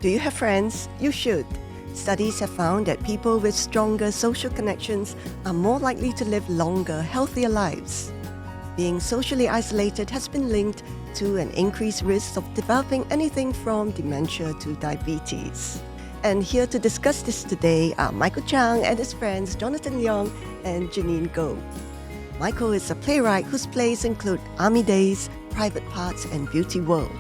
Do you have friends? You should. Studies have found that people with stronger social connections are more likely to live longer, healthier lives. Being socially isolated has been linked to an increased risk of developing anything from dementia to diabetes. And here to discuss this today are Michael Chiang and his friends Jonathan Leong and Jeneen Go. Michael is a playwright whose plays include Army Days, Private Parts and Beauty World.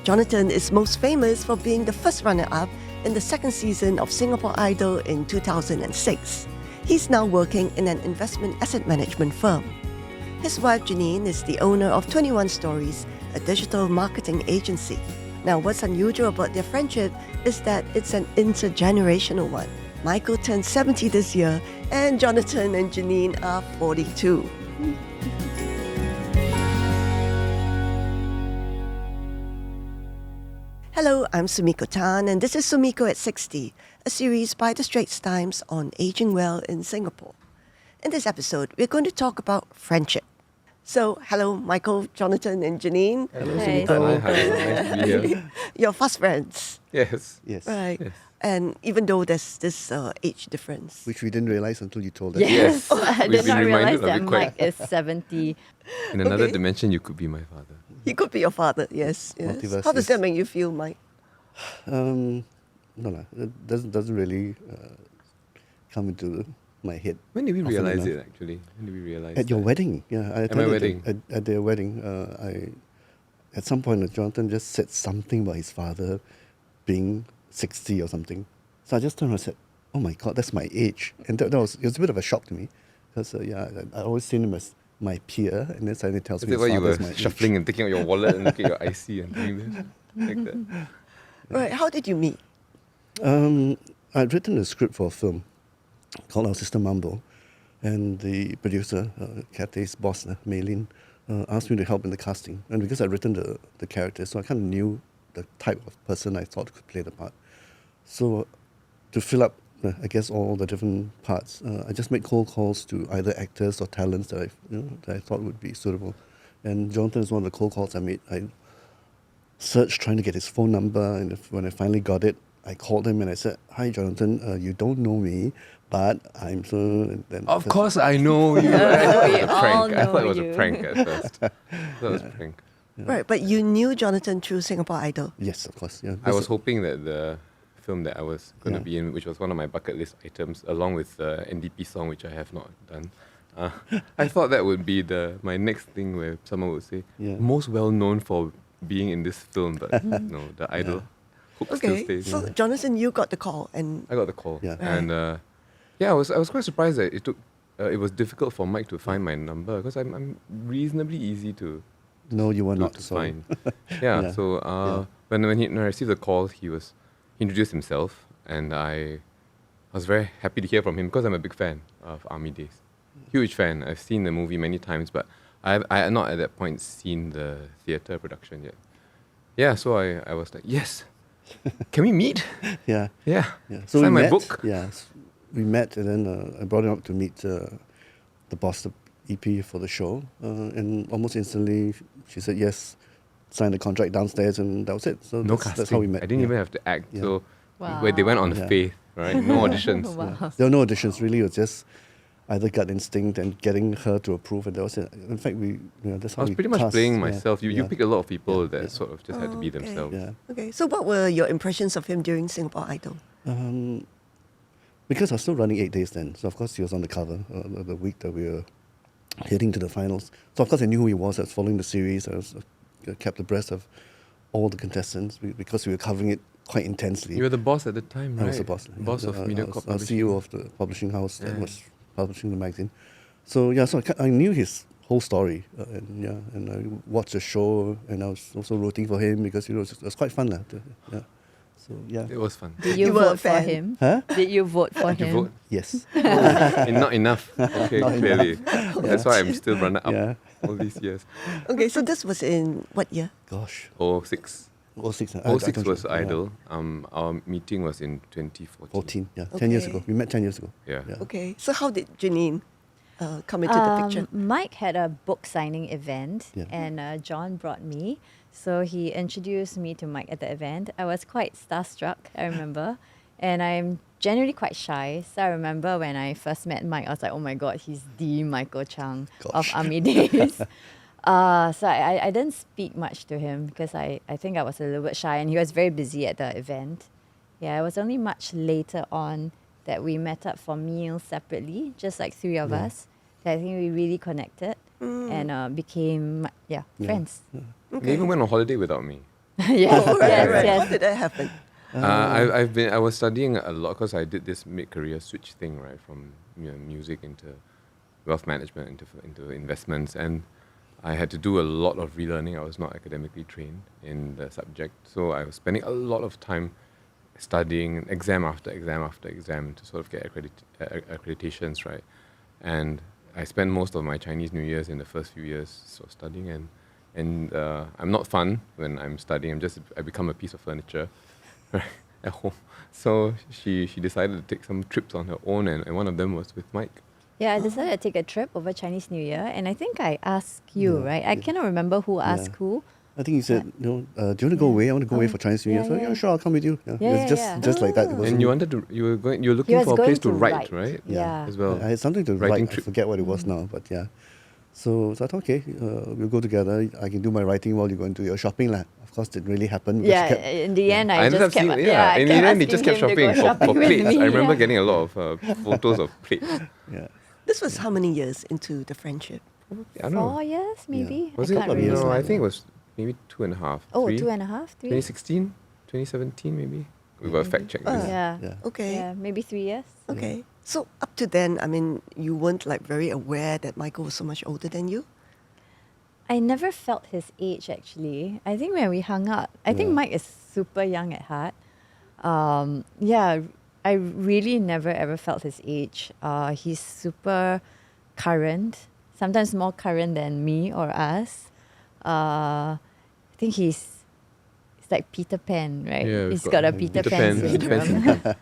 Jonathan is most famous for being the first runner-up in the second season of Singapore Idol in 2006. He's now working in an investment asset management firm. His wife Jeneen is the owner of 21 Stories, a digital marketing agency. Now, what's unusual about their friendship is that it's an intergenerational one. Michael turned 70 this year, and Jonathan and Jeneen are 42. Hello, I'm Sumiko Tan, and this is Sumiko at 60, a series by the Straits Times on aging well in Singapore. In this episode, we're going to talk about friendship. So, hello, Michael, Jonathan, and Janine. Hello, Hey. Sumiko. Hi. Nice to be here. You're fast friends, Yes. Yes. right? Yes. And even though there's this age difference. Which we didn't realize until you told us. Yes. I We've did been not realize reminded of that it quite- Mike is 70. In another Okay. dimension, you could be my father. He could be your father, yes. Multiverse, How does yes. that make you feel, Mike? No, it doesn't really come into my head. When did we Often realize enough. it, actually? When did we realize At your that? wedding, yeah. At my wedding. At their wedding, at some point, Jonathan just said something about his father being 60 or something. So I just turned around and said, "Oh my God, that's my age," and it was a bit of a shock to me, because I always seen him as my peer, and then suddenly tells Is me that his why you father's were my shuffling age. and taking out your wallet and looking at your IC and doing this? Like that? Right, how did you meet? I'd written a script for a film called Our Sister Mambo, and the producer, Cathy's boss, Maylin, asked me to help in the casting. And because I'd written the character, so I kind of knew the type of person I thought could play the part. So to fill up, I guess, all the different parts, I just made cold calls to either actors or talents that I thought would be suitable. And Jonathan is one of the cold calls I made. I searched trying to get his phone number, and when I finally got it, I called him and I said, "Hi, Jonathan, you don't know me, but I'm so..." And then Of course I know you. I thought it was a all prank. I thought it was know a you. prank at first. That was a prank. Right, but you knew Jonathan through Singapore Idol. Yes, of course. Yeah. I was hoping that the film that I was going to Yeah. be in, which was one of my bucket list items, along with the NDP song, which I have not done, I thought that would be my next thing where someone would say, Yeah. most well known for being in this film, but no, the idol hook still Okay, stays. so Jonathan, you got the call, and I got the call, Yeah. and I was quite surprised that it took. It was difficult for Mike to find my number because I'm reasonably easy to No, you were not not. to Sorry. find. Yeah. Yeah. So Yeah. when I received the call, he introduced himself, and I was very happy to hear from him because I'm a big fan of Army Days. Huge fan. I've seen the movie many times, but I had not at that point seen the theatre production yet. Yeah. So I was like, yes. Can we meet? Yeah. Yeah. Yeah. Sign we my met. book. Yeah. We met, and then I brought him up to meet the boss of EP for the show, and almost instantly she said yes, signed the contract downstairs, and that was it. So No that's, casting. that's how we met. I didn't yeah. even have to act. Yeah. So Wow. where they went on Yeah. faith, right? No auditions. Wow. There were no auditions, really. It was just either gut instinct and getting her to approve, and that was it. In fact, that's how I was we pretty much cast, playing yeah, myself. You yeah, pick a lot of people Yeah. that Yeah. sort of just had to be Okay. themselves. Yeah. okay, so what were your impressions of him during Singapore Idol? Because I was still running 8 days then, so of course he was on the cover the week that we were heading to the finals. So of course I knew who he was. I was following the series. I was kept abreast of all the contestants because we were covering it quite intensely. You were the boss at the time, right? I was the boss. Boss of I MediaCorp was Publishing. CEO of the publishing house that Yeah. was publishing the magazine. So I knew his whole story, and I watched the show, and I was also rooting for him because it was quite fun, yeah. So yeah, It was fun. Did you You were a vote for fan. him? huh? Did you vote for Did you him? vote? Yes, Not enough. Okay, Not clearly. That's why I'm still runner up yeah. all these years. Okay, so this was in what year? Gosh, 06. 06. 06 was Idol. Our meeting was in 2014. 14, yeah, 10 years Okay. ago. We met 10 years ago. Yeah. Okay, so how did Janine come into the picture? Mike had a book signing event, Yeah. and John brought me So he introduced me to Mike at the event. I was quite starstruck, I remember. And I'm generally quite shy. So I remember when I first met Mike, I was like, oh my God, he's the Michael Chiang of Gosh. Army Days. So I didn't speak much to him because I think I was a little bit shy and he was very busy at the event. Yeah, it was only much later on that we met up for meals separately, just like three of us. That I think we really connected and became friends. They even went on holiday without me. Yes, Oh, right, yes, right. yes. How did that happen? I was studying a lot because I did this mid-career switch thing, right, from music into wealth management into investments, and I had to do a lot of relearning. I was not academically trained in the subject, so I was spending a lot of time studying exam after exam after exam to sort of get accreditations, right? And I spent most of my Chinese New Years in the first few years sort of studying, and I'm not fun when I'm studying. I become a piece of furniture at home. So she decided to take some trips on her own, and one of them was with Mike. Yeah, I decided to take a trip over Chinese New Year, and I think I asked you, Yeah, right? I cannot remember who asked who. I think you said, do you want to go away? I want to go away for Chinese New Year. So yeah, sure, I'll come with you. It's just like that. It wasn't- And you were looking was for a going place to to write, write. right? Yeah. As well. I had something to Writing write. I trip. forget what it was now, but yeah. So I thought, okay, we'll go together. I can do my writing while you go and do your shopping. Of course, it really happened. because Yeah, she kept- in the end, I ended just up kept. seeing, in the end, they just kept asking him to shopping go for with plates. me, I remember yeah. getting a lot of photos of plates. yeah. This was how many years into the friendship? I don't know. 4 years, maybe? Was I it? can't Couple of years remember. No, I now, think it yeah. was maybe 2.5. Oh, 3. 2.5, 3? 2016, 2017 maybe. We got to fact check this. Yeah. Yeah. Okay. Yeah, maybe 3 years. Okay. So up to then, I mean, you weren't like very aware that Michael was so much older than you? I never felt his age actually. I think when we hung out, I think Yeah. Mike is super young at heart. I really never ever felt his age. He's super current, sometimes more current than me or us. I think he's like Peter Pan, right? Yeah, we've He's got a Peter Pan syndrome.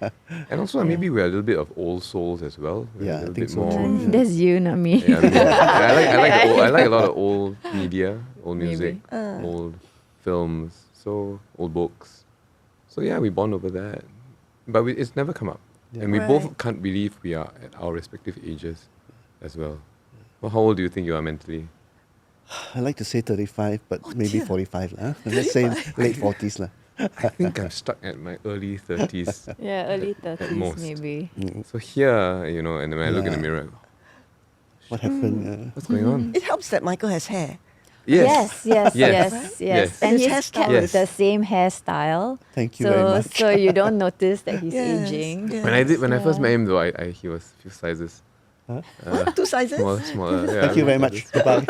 And also maybe we're a little bit of old souls as well. We're Yeah, a I little think bit so more. too. Yeah. That's you, not me. Yeah, I like a lot of old media, old music, Maybe. old films, so old books. So yeah, we bond over that, but it's never come up, Yeah. and we Right. both can't believe we are at our respective ages, as well. Well, how old do you think you are mentally? I like to say 35, but Oh, maybe dear. 45. Let's say late 40s. I think I'm stuck at my early 30s. Yeah, early At 30s most. maybe. So here, and when I look in the Yeah. mirror, What happened? what's going on? It helps that Michael has hair. Yes, yes, Yes. yes, Right? yes. Yes. And His he's hairstyle. kept Yes. the same hairstyle. Thank you so, very much. So you don't notice that he's Yes, aging. yes. When I first Yeah. met him, though, he was a few sizes What? 2 sizes? smaller. Yeah, Thank you very much. Goodbye.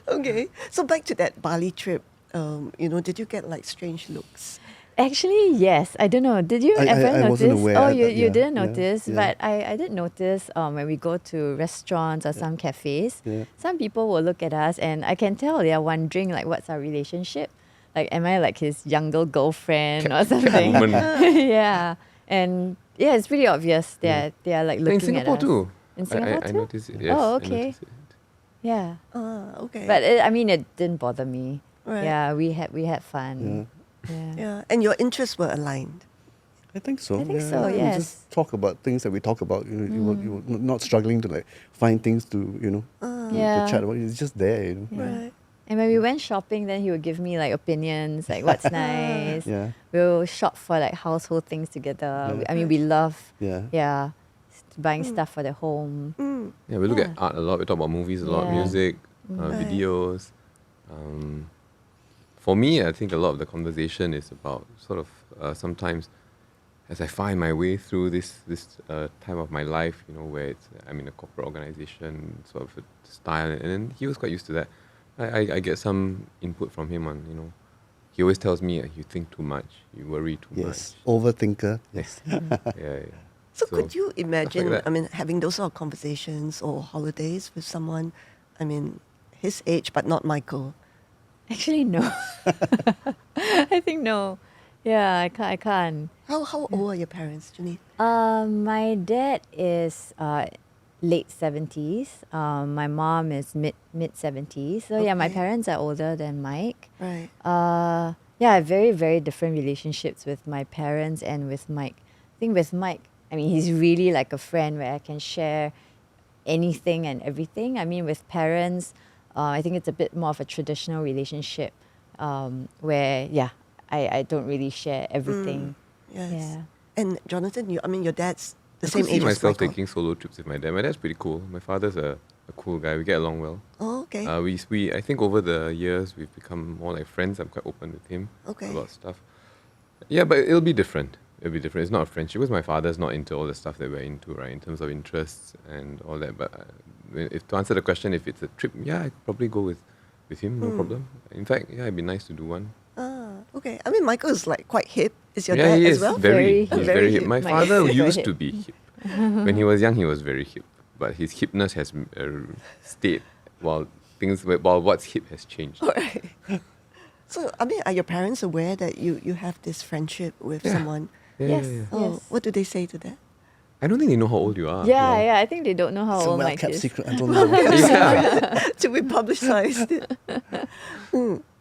Okay. So back to that Bali trip. Did you get like strange looks? Actually, yes. I don't know. Did you I ever notice? wasn't aware. Oh, you Yeah, didn't yeah, notice. yeah. But I did notice when we go to restaurants or some cafes, Yeah. some people will look at us and I can tell they are wondering like, what's our relationship? Like, am I like his younger girlfriend or something? woman. Yeah. And yeah, it's pretty obvious that they are like looking In Singapore at us. too. In Singapore I too? noticed it. Yes, Oh, I okay. noticed it. Yeah. Okay. But it didn't bother me. Right. Yeah, we had fun. Yeah. Yeah. And your interests were aligned. I think so. I think yeah. so, We yes. just talk about things that we talk about. You were not struggling to like find things to Yeah. to chat about. It's just there. Right. And when we went shopping, then he would give me like opinions, like what's nice. Yeah. We'll shop for like household things together. Yeah. I mean, we love, Yeah. buying stuff for the home. Yeah, we look Yeah. at art a lot. We talk about movies a lot, Yeah. music, Right. videos. For me, I think a lot of the conversation is about sort of sometimes as I find my way through this time of my life, where I'm in a corporate organization, sort of a style, and then he was quite used to that. I get some input from him on, he always tells me you think too much, you worry too Yes. Overthinker. much. Yes. Yeah. So could you imagine, that. I mean, having those sort of conversations or holidays with someone, I mean, his age, but not Michael? Actually, no. I think no. Yeah, I can't. How old are your parents, Jeneen? My dad is late 70s. My mom is mid 70s. So yeah, my Okay. parents are older than Mike. Right. Yeah, I have very, very different relationships with my parents and with Mike. I think with Mike, I mean, he's really like a friend where I can share anything and everything. I mean, with parents, I think it's a bit more of a traditional relationship where, yeah, I don't really share everything. Yes. Yeah. And Jonathan, your dad's the I same could see age as myself Michael. taking solo trips with my dad. My dad's pretty cool. My father's a cool guy. We get along well. Oh, okay. We I think over the years we've become more like friends. I'm quite open with him Okay. about stuff. Yeah, but it'll be different. It'll be different. It's not a friendship because my father's not into all the stuff that we're into, right? In terms of interests and all that. But if to answer the question, if it's a trip, yeah, I could probably go with him, no problem. In fact, yeah, it'd be nice to do one. Okay. I mean, Michael is like quite hip. Is your yeah, dad he as is well? very, Very he's hip. very hip. My Mike father is super used hip. to be hip. When he was young, he was very hip. But his hipness has stayed while what's hip has changed. All right. So, I mean, are your parents aware that you have this friendship with someone? Yeah, Yes. yeah, yeah. Oh, Yes. what do they say to that? I don't think they know how old you are. Yeah, I think they don't know how It's a old Mike well-kept is. secret. I don't know. To be publicized.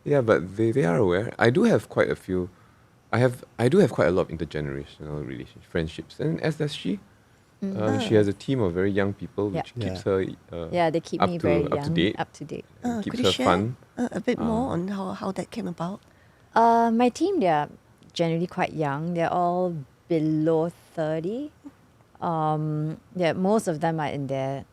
Yeah, but they are aware. I do have quite a few. I do have quite a lot of intergenerational friendships, and as does she. She has a team of very young people, which Yeah. keeps her. Yeah, they keep up me to- very up to young, date. up to date. Keeps Could you her share fun. a bit more on how that came about? My team, they are generally quite young. They're all below 30. Yeah, most of them are in their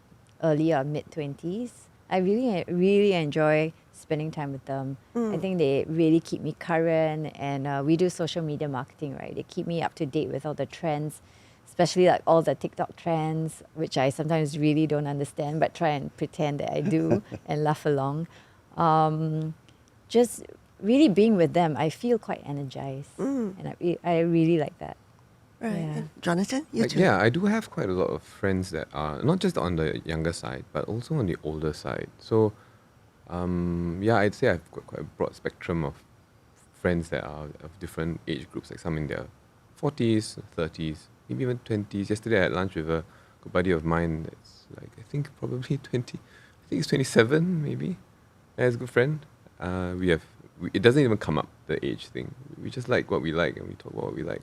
early or mid 20s. I really enjoy spending time with them. I think they really keep me current, and we do social media marketing, right? They keep me up to date with all the trends, especially like all the TikTok trends, which I sometimes really don't understand, but try and pretend that I do and laugh along. Just really being with them, I feel quite energized, and I really like that. Right. Yeah. And Jonathan, you too. Yeah, I do have quite a lot of friends that are not just on the younger side, but also on the older side. So, yeah, I'd say I've got quite a broad spectrum of friends that are of different age groups, like some in their 40s, 30s, maybe even 20s. Yesterday I had lunch with a good buddy of mine that's like, I think probably 20, I think he's 27 maybe. Yeah, he's a good friend. It doesn't even come up, the age thing. We just like what we like and we talk about what we like.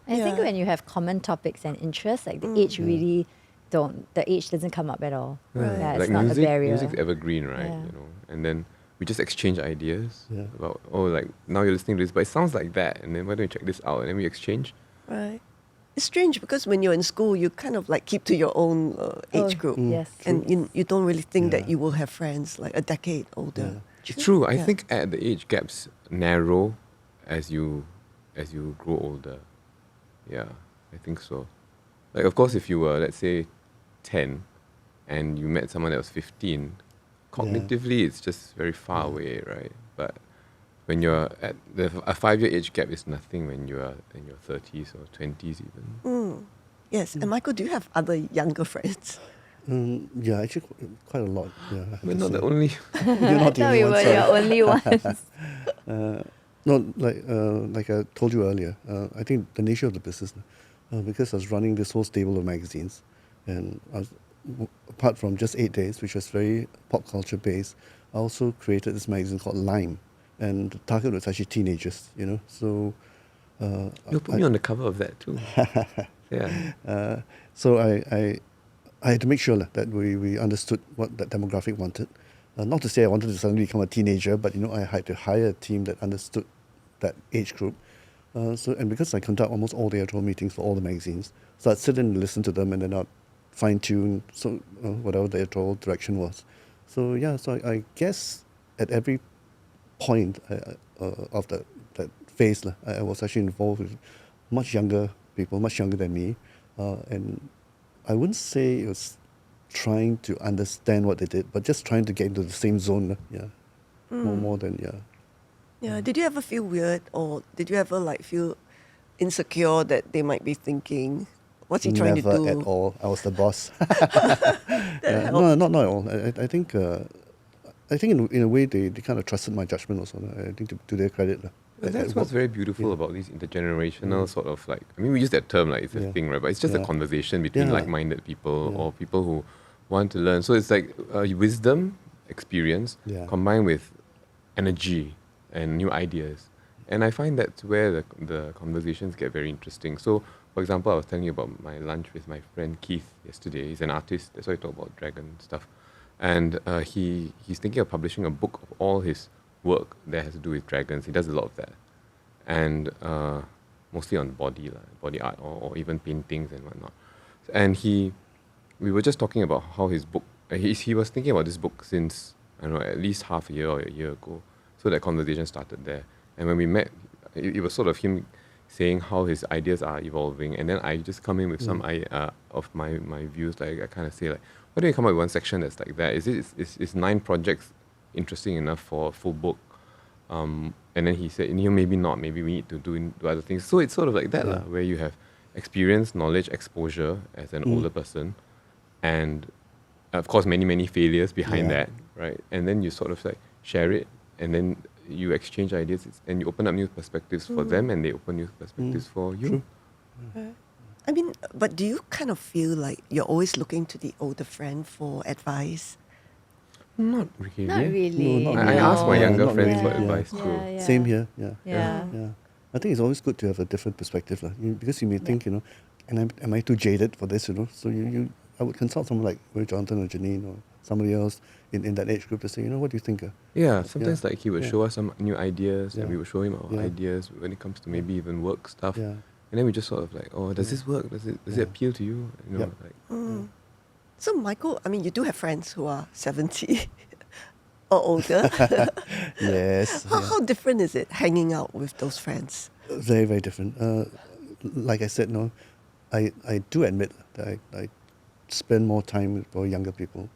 I think when you have common topics and interests, like the age really the age doesn't come up at all. Right. Yeah, it's Like not a barrier. music's evergreen, right? Yeah. You know, and then we just exchange ideas Yeah. about, oh, like now you're listening to this, but it sounds like that, and then why don't you check this out? And then we exchange. Right. It's strange because when you're in school, you kind of like keep to your own age Oh, group. Yes. And you don't really think that Yeah. you will have friends like a decade older. It's true. I Yeah. think at the age gaps narrow as you grow older. Yeah, I think so. Like, of course, if you were, let's say, 10 and you met someone that was 15, cognitively it's just very far away, right? But when you're at a 5-year age gap is nothing when you are in your 30s or 20s even. Yes. And Michael, do you have other younger friends? Yeah, actually, quite a lot. Yeah, I have We're to not the say. only. You're not the I thought only we one. were sorry. your only ones. No, like I told you earlier, I think the nature of the business, because I was running this whole stable of magazines, and I was, apart from just 8 Days, which was very pop culture based, I also created this magazine called Lime, and the target was actually teenagers, you know. So You'll put me on the cover of that too. Yeah. so I had to make sure that we understood what that demographic wanted. Not to say I wanted to suddenly become a teenager, but I had to hire a team that understood that age group. And because I conduct almost all the editorial meetings for all the magazines, so I'd sit and listen to them, and then I'd fine tune whatever the editorial direction was. So yeah, so I guess at every point of that phase, I was actually involved with much younger people, much younger than me, and I wouldn't say it was trying to understand what they did, but just trying to get into the same zone. Yeah, more than Yeah. Did you ever feel weird, or did you ever like feel insecure that they might be thinking, what's he trying Never to do? at all. I was the boss. That No, helped. not at all. I think in a way they kind of trusted my judgment also. I think to their credit. But that's what's very beautiful about these intergenerational sort of like, I mean, we use that term like it's a Yeah. thing, right? But it's just a Yeah. conversation between Yeah. like-minded people Yeah. or people who want to learn. So it's like wisdom, experience, Yeah. combined with energy and new ideas. And I find that's where the conversations get very interesting. So, for example, I was telling you about my lunch with my friend Keith yesterday. He's an artist, that's why I talk about dragon stuff. And he's thinking of publishing a book of all his work that has to do with dragons. He does a lot of that. And mostly on body art or even paintings and whatnot. And we were just talking about how his book, he was thinking about this book since, I don't know, at least half a year or a year ago. So that conversation started there. And when we met, it was sort of him saying how his ideas are evolving. And then I just come in with some of my views. Like I kind of say, like, why don't you come up with one section that's like that? Is 9 projects interesting enough for a full book? And then he said, maybe not. Maybe we need to do other things. So it's sort of like that, where you have experience, knowledge, exposure as an older person, and of course many failures behind that, right? And then you sort of like share it, and then you exchange ideas, and you open up new perspectives for them, and they open new perspectives for you. True. Right. I mean, but do you kind of feel like you're always looking to the older friend for advice? Not really. Not really. No, not I really. ask my Yeah, younger not friends really. for advice too. Yeah. Same here. Yeah. Yeah. Yeah. I think it's always good to have a different perspective, because you may think, and am I too jaded for this, So I would consult someone like Jonathan or Jeneen or somebody else in that age group to say, what do you think? Yeah, sometimes Yeah. like he would Yeah. show us some new ideas, and Yeah. we would show him our Yeah. ideas when it comes to maybe even work stuff. Yeah. And then we just sort of like, oh, does this work? Does it appeal to you? Yep. Like, So, Michael, I mean, you do have friends who are 70 or older. Yes. How different is it hanging out with those friends? Very, very different. Like I said, I do admit that I spend more time with younger people,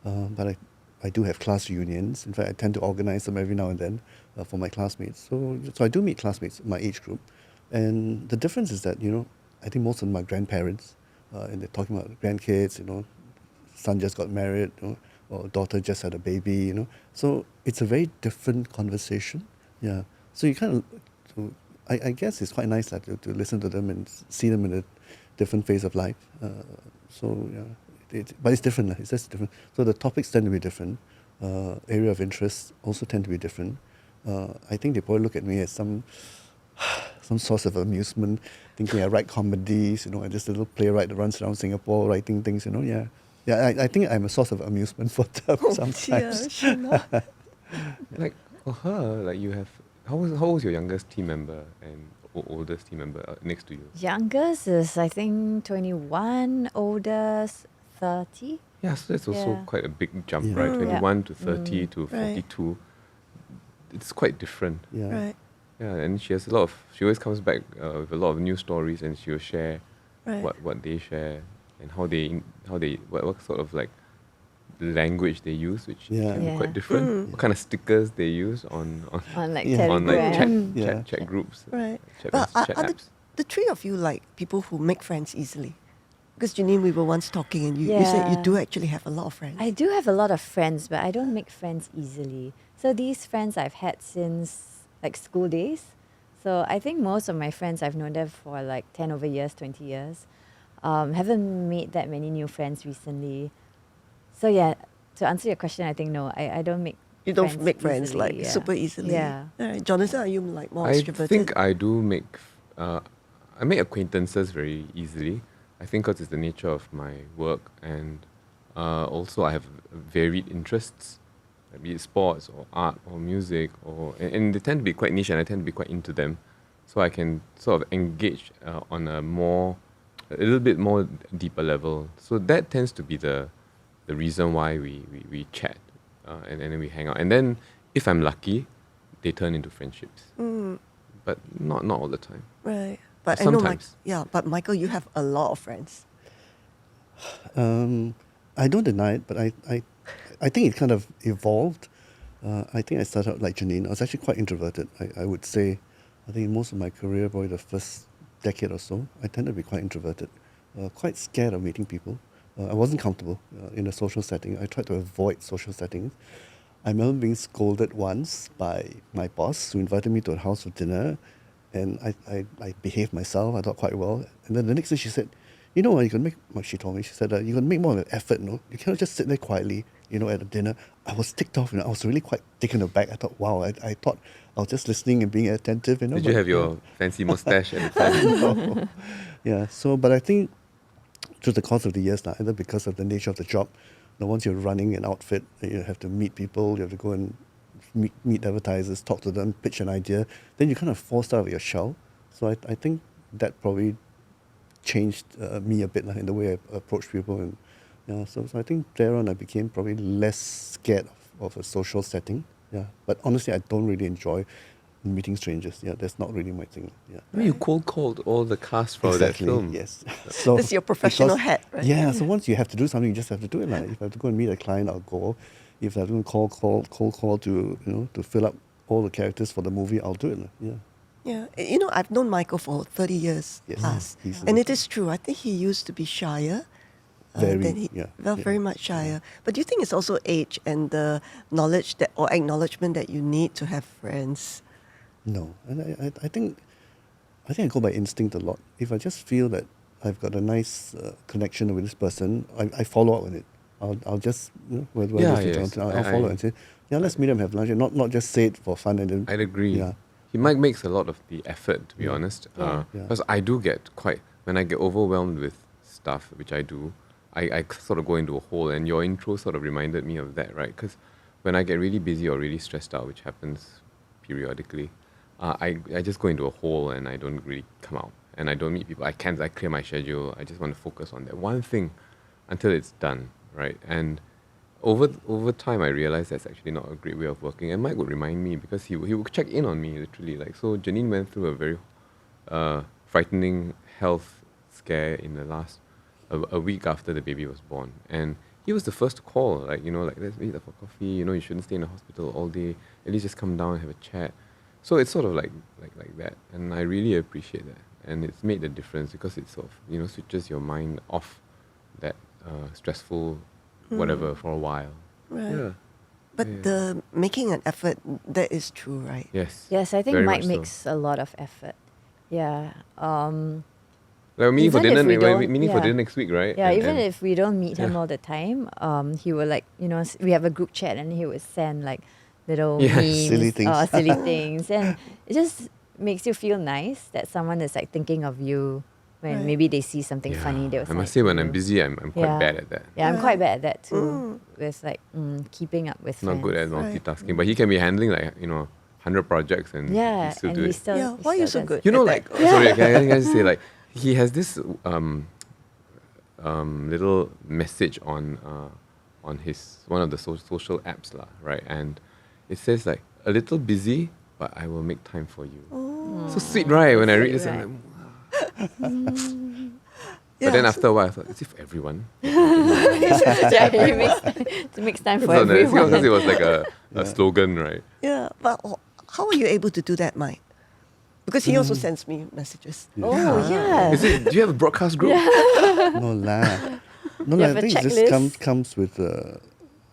but I do have class reunions. In fact, I tend to organize them every now and then for my classmates. So I do meet classmates in my age group. And the difference is that, I think most of them are grandparents, and they're talking about grandkids, son just got married, or daughter just had a baby, So it's a very different conversation. Yeah. So you kind of, I guess it's quite nice to listen to them and see them in a different phase of life. But it's different. It's just different. So the topics tend to be different. Area of interest also tend to be different. I think they probably look at me as some source of amusement, thinking I write comedies, I'm just a little playwright that runs around Singapore writing things, Yeah, I think I'm a source of amusement for them sometimes. Sheila. like for her, like you have, how was your youngest team member and oldest team member next to you? Youngest is, I think, 21. Oldest, 30. Yeah, so that's also Yeah. quite a big jump, Yeah. right? Mm. 21 to 30 to Right. 42. It's quite different. Yeah. Right, Yeah, and she always comes back with a lot of new stories, and she'll share right. what they share and what sort of like language they use, which Yeah. can be Yeah. quite different. What kind of stickers they use on On like Yeah. on like Telegram. chat groups, Right. chat, But chat are apps. the three of you like people who make friends easily? Because Jeneen, we were once talking and you said you Yeah. do actually have a lot of friends. I do have a lot of friends, but I don't make friends easily. So these friends I've had since like school days. So I think most of my friends, I've known them for like 10 over years, 20 years. Haven't made that many new friends recently. So yeah, to answer your question, I think no, I don't make You don't make friends easily, like yeah. super easily. Yeah. Alright. Jonathan, are you like more I extroverted? think I do make I make acquaintances very easily. I think because it's the nature of my work, and also I have varied interests, be it sports or art or music, and they tend to be quite niche, and I tend to be quite into them, so I can sort of engage on a little bit more deeper level. So that tends to be the reason why we chat, and then we hang out, and then if I'm lucky, they turn into friendships. But not all the time. Right. But I know, Sometimes. but Michael, you have a lot of friends. I don't deny it, but I think it kind of evolved. I think I started out like Jeneen. I was actually quite introverted. I would say, I think most of my career, probably the first decade or so, I tended to be quite introverted, quite scared of meeting people. I wasn't comfortable in a social setting. I tried to avoid social settings. I remember being scolded once by my boss, who invited me to her house for dinner, and I behaved myself, I thought quite well. And then the next day she said, you know, you can make, like she told me, she said, you can make more of an effort, you know. You cannot just sit there quietly, you know, at a dinner. I was ticked off, you know. I was really quite taken aback. I thought, wow, I thought I was just listening and being attentive, you know. Did you have your fancy mustache at the time? No. Yeah, so, but I think through the course of the years, either because of the nature of the job, you know, once you're running an outfit, you have to meet people, you have to go and meet advertisers, talk to them, pitch an idea, then you're kind of forced out of your shell. So I think that probably changed me a bit in the way I approach people. And yeah, so I think there on I became probably less scared of a social setting. Yeah, but honestly, I don't really enjoy meeting strangers. Yeah, that's not really my thing. Yeah. I mean, you cold called all the cast for Exactly, that film. yes. So That's your professional because- hat, right? Yeah, so once you have to do something, you just have to do it. Like, if I have to go and meet a client, I'll go. If I have to cold call to, you know, to fill up all the characters for the movie, I'll do it. Yeah. Yeah, you know, I've known Michael for 30 years Yes. plus, He's and it is true. I think he used to be shyer. Very, yeah, Well, yeah. very much shyer. But do you think it's also age and the knowledge that or acknowledgement that you need to have friends? No, and I think I go by instinct a lot. If I just feel that I've got a nice connection with this person, I follow up on it. I'll just, you know, whether Yeah, it's yes. I'll follow and say, yeah, let's meet and have lunch, and not just say it for fun and then. I'd agree. Yeah. Mike makes a lot of the effort, to be honest. Yeah. Because I do get when I get overwhelmed with stuff, which I do, I sort of go into a hole. And your intro sort of reminded me of that, right? Because when I get really busy or really stressed out, which happens periodically, I just go into a hole and I don't really come out. And I don't meet people. I clear my schedule. I just want to focus on that one thing until it's done, right? And over time, I realized that's actually not a great way of working. And Mike would remind me because he would check in on me literally. Like, so Jeneen went through a very frightening health scare in the last a week after the baby was born, and he was the first to call. Like, you know, like, let's meet up for coffee. You know, you shouldn't stay in the hospital all day. At least just come down and have a chat. So it's sort of like that, and I really appreciate that. And it's made a difference because it sort of, you know, switches your mind off that stressful whatever for a while. Right. Yeah. But Yeah. the making an effort, that is true, right? Yes. Yes, I think very Mike much so. makes a lot of effort. Yeah. Like meeting for Even dinner, if we don't- meeting for yeah. dinner next week, right? Yeah, And- even and- if we don't meet him Yeah. all the time, he would, like, you know, we have a group chat and he would send like little Yes. memes, Silly things. silly things, and it just makes you feel nice that someone is like thinking of you when Right. maybe they see something Yeah. funny. They will I send must it say, to when I'm you. busy, I'm quite Yeah. bad at that. Yeah, I'm Right. quite bad at that too. Mm. With like keeping up with Not good at friends. Right. multitasking, but he can be handling like, you know, 100 projects and Yeah, he still and do he it. still. Yeah, he why are you still so does good? it. You know, at like, that? sorry, can I just say, like, he has this little message on his one of the social apps, right? And it says like, a little busy, but I will make time for you. So sweet, right? When I read this, Sweet, I'm like, Yeah, but then so- after a while, I thought, is it for everyone? Yeah, he makes time for So it's everyone. because it was like a slogan, right? Yeah, but how are you able to do that, Mike? Because he also sends me messages. Oh yeah. Is it? Do you have a broadcast group? No lah. No lah. have I a think it just checklist? comes with, I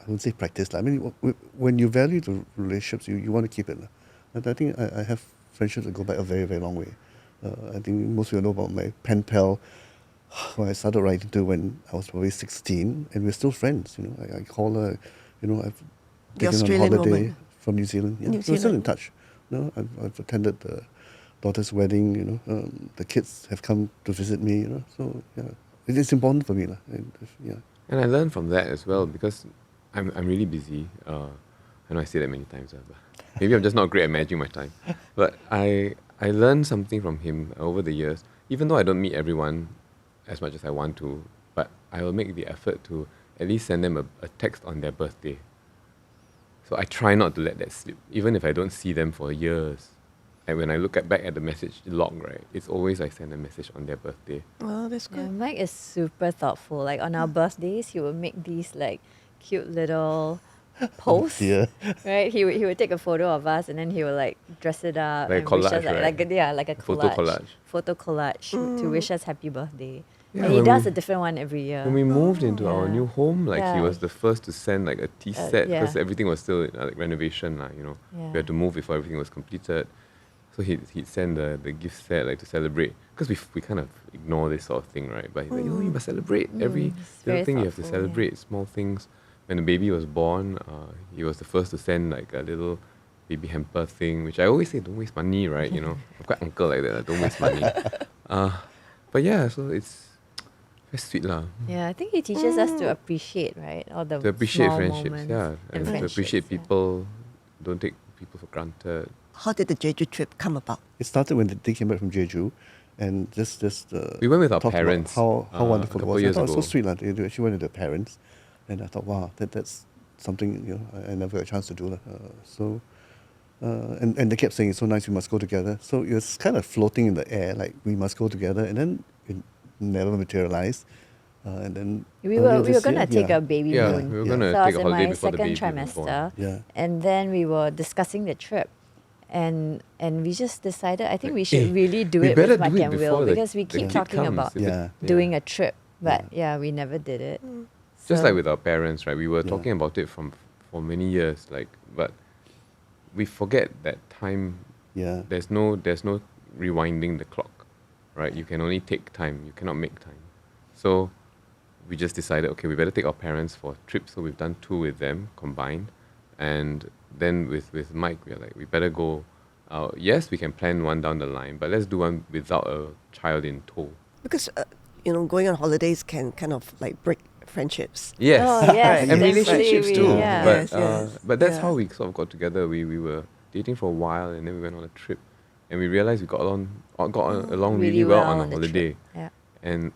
wouldn't say practice lah. I mean, when you value the relationships, you want to keep it lah. And I think I have friendships that go back a very, very long way. I think most people know about my pen pal, who I started writing to when I was probably 16, and we're still friends. You know, I call her. You know, I've The taken Australian on holiday woman. from New Zealand. Yeah, New so we're still in Zealand. touch. You know, I've attended the daughter's wedding. You know, the kids have come to visit me. You know, so yeah, it's important for me lah. Yeah. And I learned from that as well because I'm really busy. I know I say that many times, but maybe I'm just not great at managing my time. But I learned something from him over the years. Even though I don't meet everyone as much as I want to, but I will make the effort to at least send them a text on their birthday. So I try not to let that slip, even if I don't see them for years. And when I look back at the message log, right, it's always I send a message on their birthday. Oh, that's Yeah, good. Mike is super thoughtful. Like on our birthdays, he would make these like cute little posts. dear. Right? He would take a photo of us and then he would like dress it up Like and wish us collage, right? like a Photo collage. collage. Photo collage to wish us happy birthday. Yeah, and he when does we- a different one every year. When we moved into our Yeah. new home, like he Yeah. was the first to send like a tea set yeah. because everything was still in like renovation, you know. Yeah. We had to move before everything was completed. So he'd send the gift set like to celebrate, because we kind of ignore this sort of thing, right? But he's like, you must celebrate every it's little very thing. You have to thoughtful, yeah. celebrate small things. When the baby was born, he was the first to send like a little baby hamper thing, which I always say, don't waste money, right? You know, I'm quite uncle like that. Like, don't waste money. But yeah, so it's very sweet lah. Yeah, I think he teaches us to appreciate, right? All the To appreciate small friendships, moments yeah, and and to friendships, appreciate yeah. people. Don't take people for granted. How did the Jeju trip come about? It started when they came back from Jeju, and just We went with our talked about parents, how a wonderful it couple was. I years thought it was so ago. sweet. Like, they actually went with their parents, and I thought, wow, that's something I never got a chance to do. And they kept saying, it's so nice, we must go together. So it was kind of floating in the air, like we must go together, and then it never materialized. And then We earlier were this gonna year, take a baby Yeah, moon. we were Yeah. gonna So I take was a in holiday my before the second baby was born. trimester, Yeah. and then we were discussing the trip, and we just decided I think we should really do we it better with Mike do it and before Will, the- because we the keep kid talking comes. about If it- Yeah. doing a trip, but yeah, we never did it. Just So- like with our parents, right? We were Yeah. talking about it for many years, like, but we forget that time. Yeah. There's no rewinding the clock, right? You can only take time. You cannot make time. So we just decided, okay, we better take our parents for a trip. So we've done 2 with them combined, and then with Mike, we're like, we better go. Yes, we can plan one down the line, but let's do one without a child in tow. Because, going on holidays can kind of like break friendships. Yes. Oh, yes, And Yes, relationships right. too. Yeah. But, Yes, yes. but that's Yeah. how we sort of got together. We were dating for a while, and then we went on a trip, and we realized we got along really well on a the holiday. trip. Yeah. And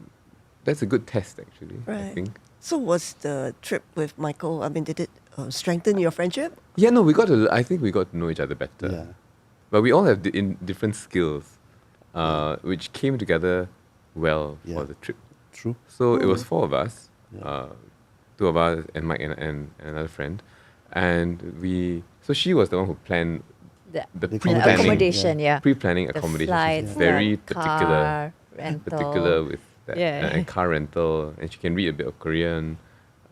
that's a good test, actually, I Right. think. So was the trip with Michael, I mean, did it strengthen your friendship? Yeah, no, I think we got to know each other better. Yeah. But we all have different skills, which came together well Yeah. for the trip. True. So it was 4 of us, Yeah. 2 of us and Mike and another friend. And so she was the one who planned the The pre-planning. accommodation, yeah. Pre-planning The accommodation. flights, She's very the particular. car rental. Particular with that. Yeah. And car rental. And she can read a bit of Korean.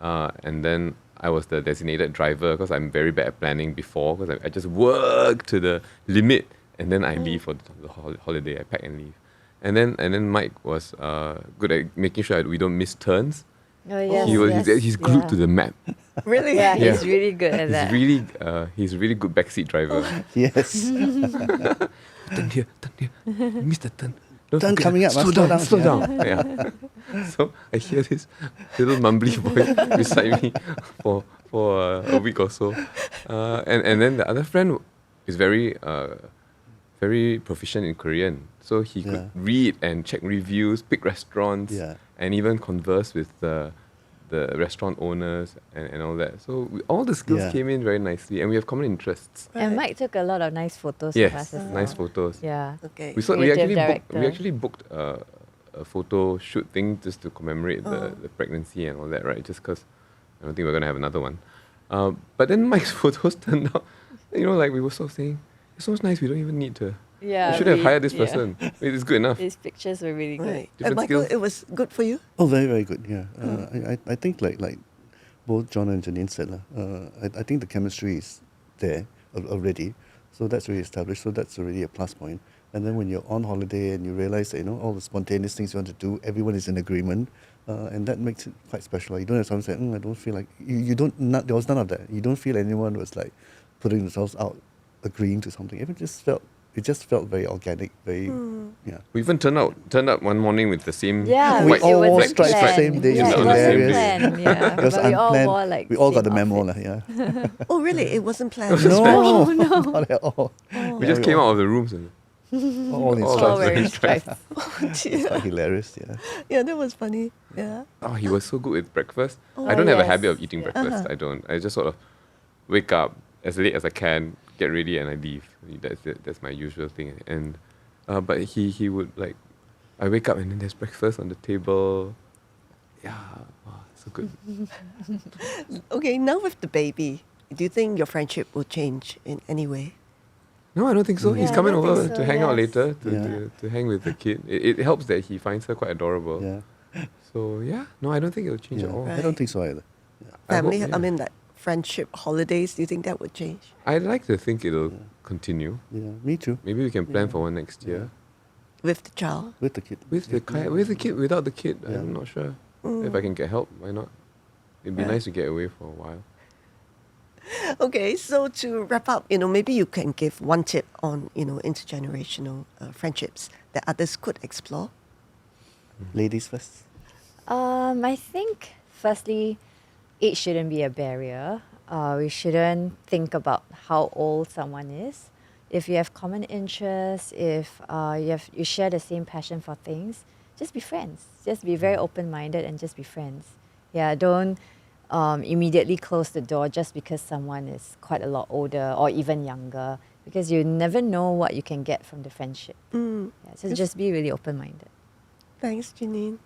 And then I was the designated driver because I'm very bad at planning before, because I just work to the limit and then I leave for the holiday. I pack and leave. And then Mike was good at making sure we don't miss turns. Oh, yes, He's glued yeah. to the map. Really? Yeah, Yeah. he's really good at that. He's a really good backseat driver. Yes. Turn here, you missed the turn. Don't Turn forget, coming up, slow yeah. down. Yeah. So I hear this little mumbly voice beside me for a week or so, and then the other friend is very proficient in Korean, so he Yeah. could read and check reviews, pick restaurants, Yeah. and even converse with the restaurant owners and all that. So all the skills Yeah. came in very nicely, and we have common interests. And Right. Mike took a lot of nice photos of us Yes, as well. nice photos. Yeah. Okay. We Creative actually director. booked a photo shoot thing just to commemorate the pregnancy and all that, right? Just because I don't think we're gonna have another one. But then Mike's photos turned out, like we were sort of saying, it's so nice. We don't even need to. Yeah. we should have we- hired this yeah. person. It's good enough. His pictures were really good. Right. Different And Michael, skills. it was good for you? Oh, very, very good. Yeah. I think like both John and Jeneen said, I think the chemistry is there already. So that's really established. So that's already a plus point. And then when you're on holiday and you realize that, all the spontaneous things you want to do, everyone is in agreement. And that makes it quite special. You don't have someone say, I don't feel like, you don't, there was none of that. You don't feel anyone was like putting themselves out, agreeing to something. It just felt very organic, very, yeah. We even turned up one morning with the same Yeah, We white all wore black stripes the stripe. same day. Yeah, It it was wasn't hilarious. planned. Yeah, It was but we all unplanned. wore like We all got same the memo, outfit. yeah. Oh, really? It wasn't planned? No, not at all. We just came out of the rooms and All in all stripes. All stripes. wearing Stripes. stripes. Oh, dear. Quite hilarious, yeah. Yeah, that was funny. Yeah. Oh, he was so good with breakfast. Oh, I don't have a yes. habit of eating Yeah. breakfast. I don't. I just sort of wake up as late as I can, get ready, and I leave. That's it. That's my usual thing. And but he would like, I wake up and then there's breakfast on the table. Yeah, wow, so good. Okay, now with the baby, do you think your friendship will change in any way? No, I don't think so. Yeah, He's I coming don't over think so, to hang out yes. later Yeah. to hang with the kid. It helps that he finds her quite adorable. Yeah. So yeah, no, I don't think it'll change at Yeah. all. Right. I don't think so either. I hope, Family, yeah. I mean, like friendship holidays, do you think that would change? I'd like to think it'll continue. Yeah, me too. Maybe we can plan for one next year. With the child? With the kid. With the kid, without the kid, Yeah. I'm not sure. If I can get help, why not? It'd be nice to get away for a while. Okay, so to wrap up, maybe you can give one tip on, intergenerational friendships that others could explore. Ladies first. I think, firstly, age shouldn't be a barrier. We shouldn't think about how old someone is. If you have common interests, if you share the same passion for things, just be friends. Just be very open-minded and just be friends. Yeah, don't immediately close the door just because someone is quite a lot older or even younger, because you never know what you can get from the friendship. Yeah, so just be really open-minded. Thanks, Jeneen.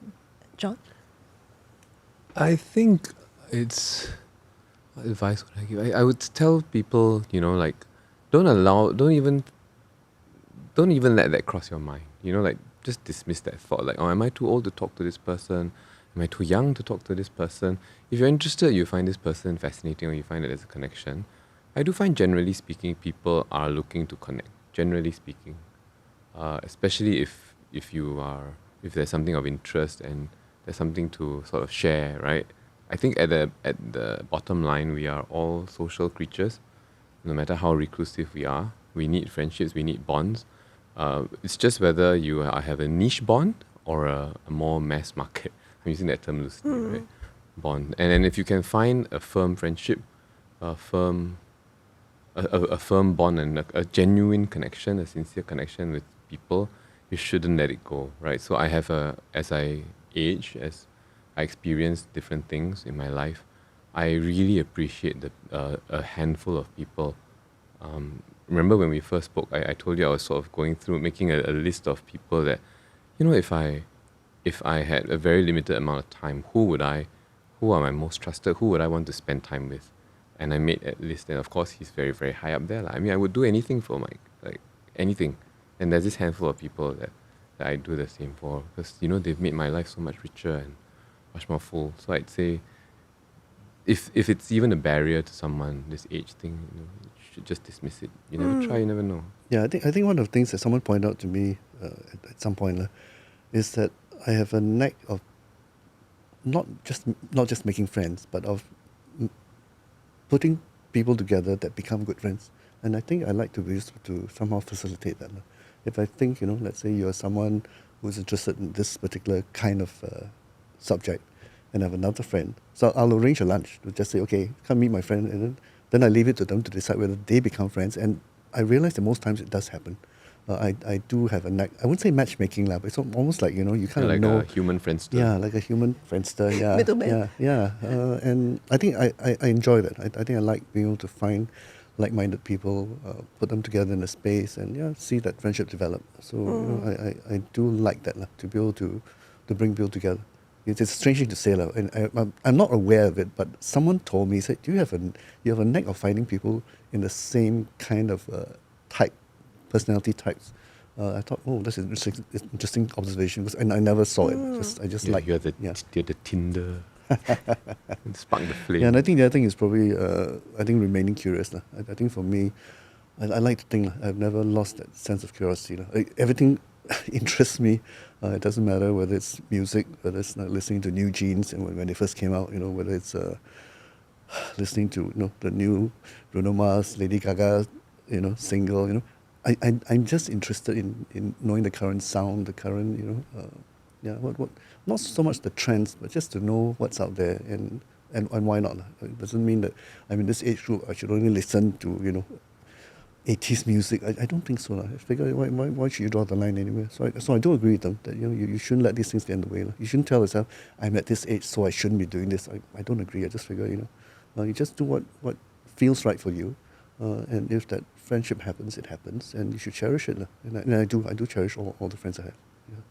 John? I think it's what advice would I give? I would tell people, don't even let that cross your mind. Just dismiss that thought. Like, oh, am I too old to talk to this person? Am I too young to talk to this person? If you're interested, you find this person fascinating, or you find that there's a connection. I do find, generally speaking, people are looking to connect. Generally speaking, especially if there's something of interest and there's something to sort of share, right? I think at the bottom line, we are all social creatures. No matter how reclusive we are, we need friendships, we need bonds. It's just whether you have a niche bond or a more mass market. I'm using that term loosely, right? Bond. And then if you can find a firm friendship, a firm bond and a genuine connection, a sincere connection with people, you shouldn't let it go, right? So as I age, as I experience different things in my life, I really appreciate a handful of people. Remember when we first spoke, I told you I was sort of going through, making a list of people that, if I had a very limited amount of time, who are my most trusted, who would I want to spend time with? And I made a list, and of course he's very, very high up there. I mean, I would do anything for Mike, anything. And there's this handful of people that I do the same for, because, they've made my life so much richer and much more full. So I'd say, if it's even a barrier to someone, this age thing, you should just dismiss it. You never try, you never know. Yeah, I think one of the things that someone pointed out to me at some point is that I have a knack of not just making friends, but of putting people together that become good friends. And I think I like to be used to somehow facilitate that. If I think, let's say you're someone who's interested in this particular kind of subject, and I have another friend, so I'll arrange a lunch to just say, okay, come meet my friend, and then I leave it to them to decide whether they become friends. And I realize that most times it does happen. I do have a knack. I wouldn't say matchmaking, but it's almost like, you kind of know. Like a human friendster. Yeah, like a human friendster. Yeah, Middleman. Yeah. And I think I enjoy that. I think I like being able to find like-minded people, put them together in a space, and see that friendship develop. So I do like that, to be able to bring people together. It's a strange thing to say, and I'm not aware of it, but someone told me, said, you have a knack of finding people in the same kind of personality types. I thought, that's an interesting observation, because I never saw it. I just like you're the Tinder. Spark the flame. Yeah, and I think the other thing is probably remaining curious. I think for me, I like to think I've never lost that sense of curiosity. Everything interests me. It doesn't matter whether it's music, whether it's listening to New Jeans and when they first came out, whether it's listening to the new Bruno Mars, Lady Gaga, single. I'm just interested in knowing the current sound, the current what not so much the trends, but just to know what's out there and why not. It doesn't mean that I'm in this age group I should only listen to 80s music. I don't think so. I figure why should you draw the line anywhere? So I do agree with them that you shouldn't let these things get in the way. You shouldn't tell yourself I'm at this age so I shouldn't be doing this. I don't agree. I just figure you just do what feels right for you, and if that friendship happens, it happens, and you should cherish it. And I do cherish all the friends I have. Yeah.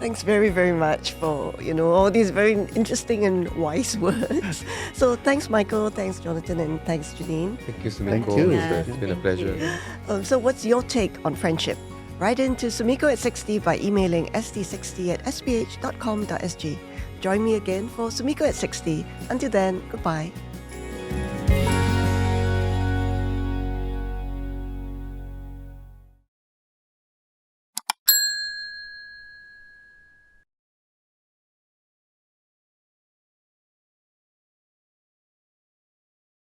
Thanks very, very much for, all these very interesting and wise words. So thanks, Michael, thanks, Jonathan, and thanks, Jeneen. Thank you, Sumiko. Thank you. It's been a pleasure. So what's your take on friendship? Write in to Sumiko at 60 by emailing st60@sph.com.sg. Join me again for Sumiko at 60. Until then, goodbye.